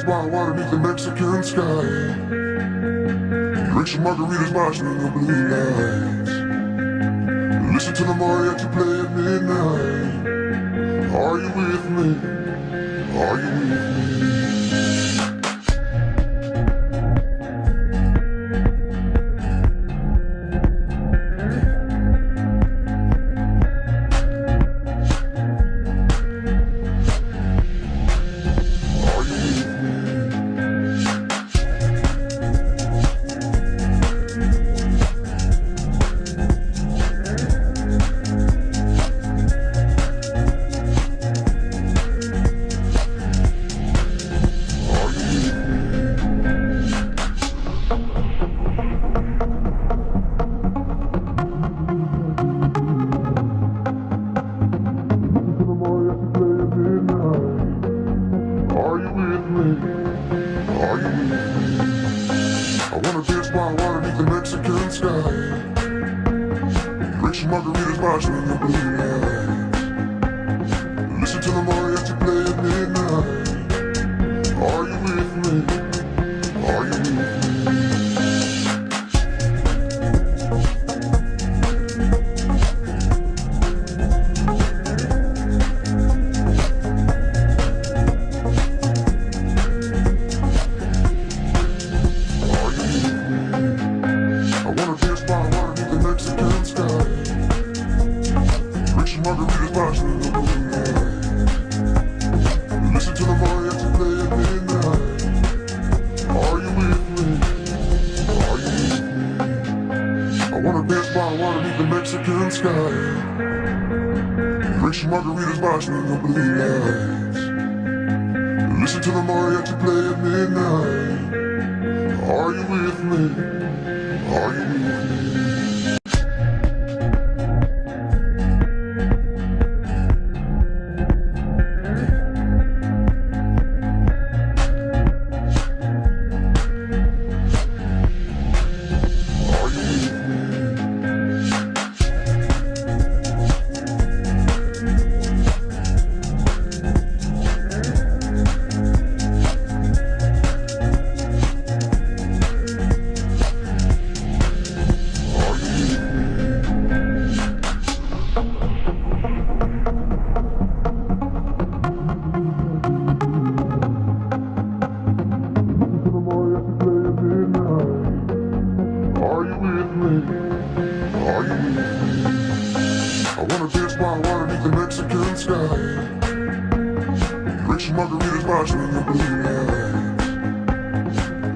by water beneath the Mexican sky. Drink some margaritas watching the blue lights. Listen to the mariachi play at midnight. Are you with me? Are you with me? I wanna dance by water beneath the Mexican sky. Drink some margaritas watching the blue lights. Listen to the mariachi play at midnight. Are you with me? Are you with me? Margaritas watching the blue lights. Listen to the mariachi play at midnight. Are you with me? Are you with me? I wanna dance by water beneath the Mexican sky. Drink some margaritas watching the blue lights. Listen to the mariachi play at midnight. Are you with me? Are you with me? Are you with me? I wanna dance by water beneath the Mexican sky. Drink some margaritas watching the blue lights.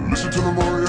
Listen to the mariachi.